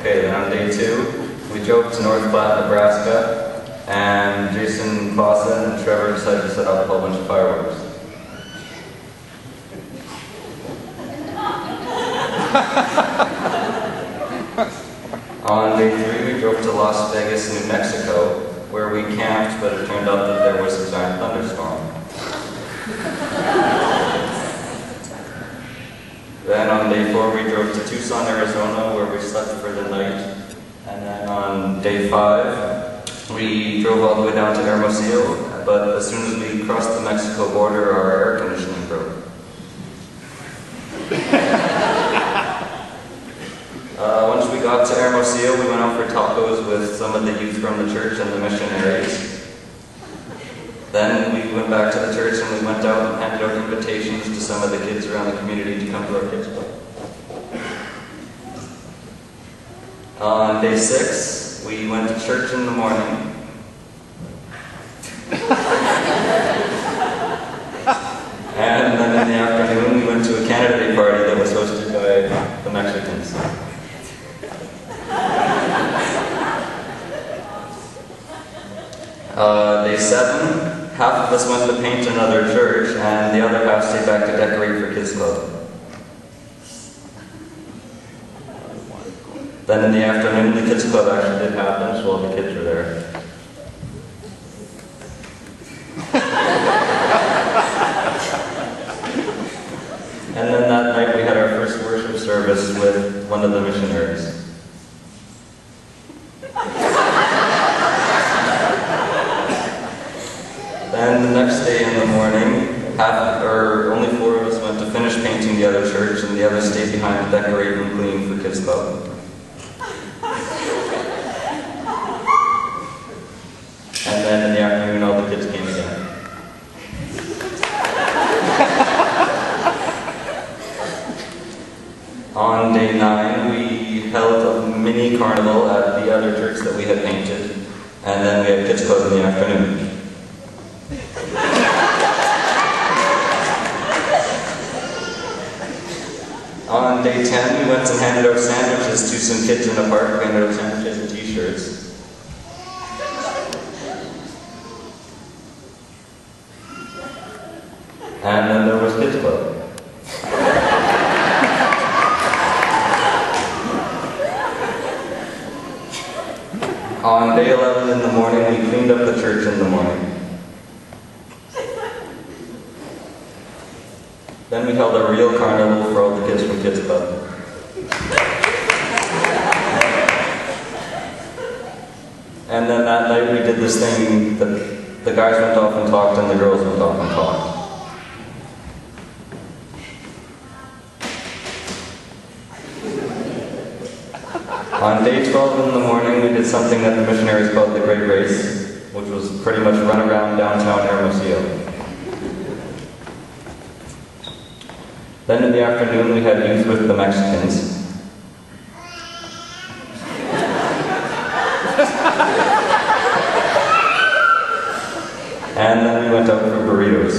Okay, then on day 2, we drove to North Platte, Nebraska, and Jason, Clausen, and Trevor decided to set off a whole bunch of fireworks. On day 3, we drove to Las Vegas, New Mexico, where we camped, but it turned out that there was a giant thunderstorm. Then on day 4, we drove to Tucson, Arizona, where we slept for the night. And then on day 5, we drove all the way down to Hermosillo, but as soon as we crossed the Mexico border, our air conditioning broke. Once we got to Hermosillo, we went out for tacos with some of the youth from the church and the missionaries. Then we went back to the church and we went out and handed out invitations to some of the kids around the community to come to our kids' club. On day 6, we went to church in the morning. And then in the afternoon, we went to a Canada Day party that was hosted by the Mexicans. Day 7, half of us went to paint another church, and the other half stayed back to decorate for Kids Club. Then in the afternoon, the Kids Club actually did happen, so all the kids were there. And then that night, we had our first worship service with one of the missionaries. Then the next day in the morning, only 4 of us went to finish painting the other church, and the others stayed behind to decorate and clean for Kids Club. And then in the afternoon, all the kids came again. On day 9, we held a mini carnival at the other church that we had painted, and then we had Kids Club in the afternoon. On day 10, we went and handed out sandwiches to some kids in the park. We handed out sandwiches and t-shirts. And then there was Kids Club. On day 11 in the morning, we cleaned up the church in the morning. Then we held a real carnival for all the kids from Kids Club. And then that night we did this thing that the guys went off and talked and the girls went off and talked. On day 12 in the morning, we did something that the missionaries called the Great Race, which was pretty much run around downtown Hermosillo. Then in the afternoon, we had youth with the Mexicans. And then we went out for burritos,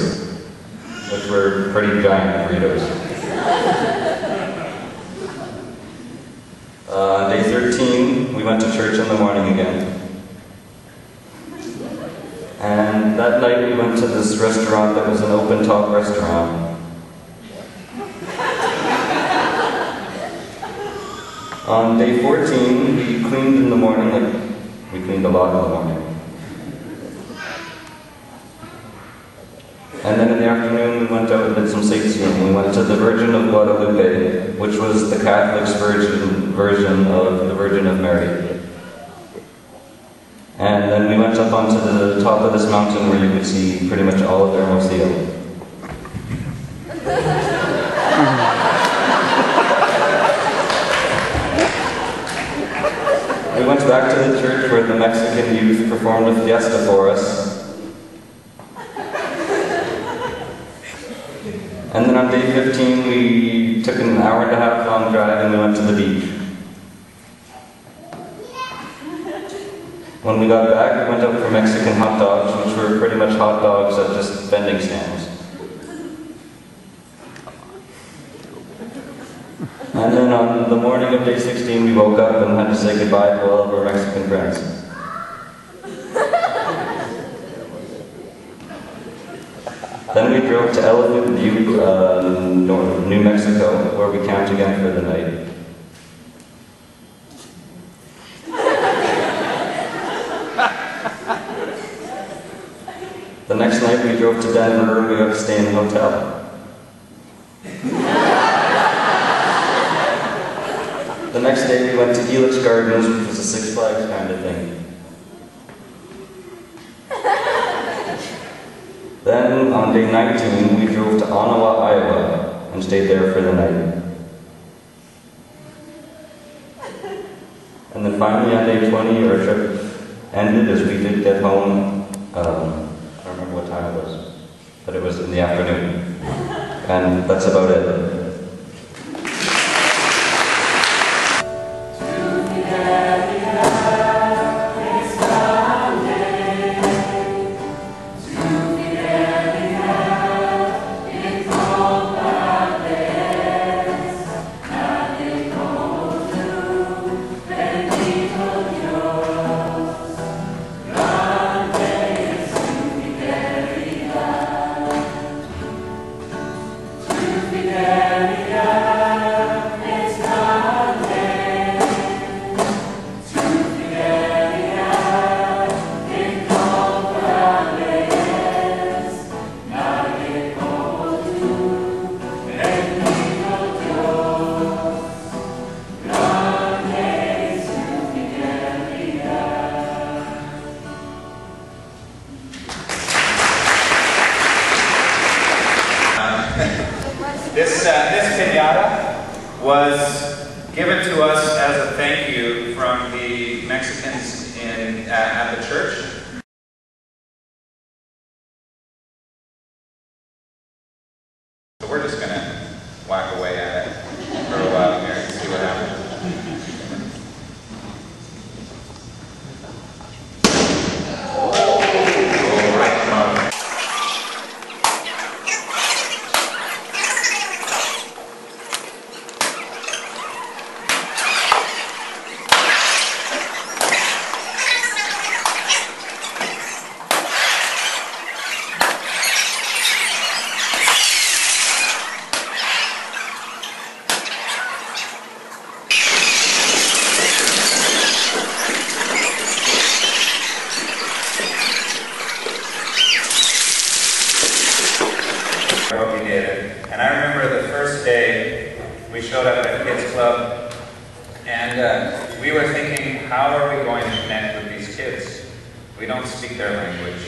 which were pretty giant burritos. Day 13, we went to church in the morning again. And that night we went to this restaurant that was an open-top restaurant. On day 14, we cleaned in the morning, we cleaned a lot in the morning. And then in the afternoon, we went out and did some sightseeing. We went to the Virgin of Guadalupe, which was the Catholic's version of the Virgin of Mary. And then we went up onto the top of this mountain where you could see pretty much all of Hermosillo. We went back to the church where the Mexican youth performed a fiesta for us. And then on day 15, we took an hour-and-a-half long drive and we went to the beach. When we got back, we went out for Mexican hot dogs, which were pretty much hot dogs at just vending stands. And then on the morning of day 16, we woke up and had to say goodbye to all of our Mexican friends. Then we drove to Elephant View, New Mexico, where we camped again for the night. The next night we drove to Denver and we got to stay in a hotel. The next day we went to Helix Gardens, which was a Six Flags kind of thing. Then on day 19 we drove to Ottawa, Iowa and stayed there for the night. And then finally on day 20 our trip ended as we did get home. I don't remember what time it was, but it was in the afternoon. And that's about it. This piñata was given to us as a thank you from the Mexicans at the church. So we're just going to whack away at it for a while here and see what happens. I hope you did. And I remember the first day we showed up at Kids Club and we were thinking, how are we going to connect with these kids? We don't speak their language.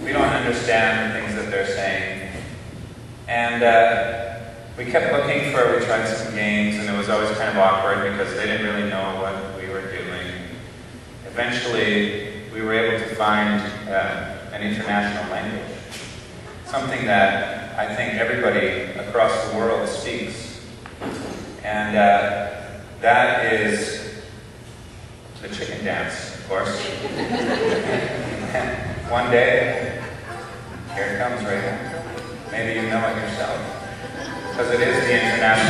We don't understand the things that they're saying. And we kept looking we tried some games and it was always kind of awkward because they didn't really know what we were doing. Eventually, we were able to find an international language. Something that I think everybody across the world speaks. And that is the chicken dance, of course. And one day, here it comes right now. Maybe you know it yourself. Because it is the international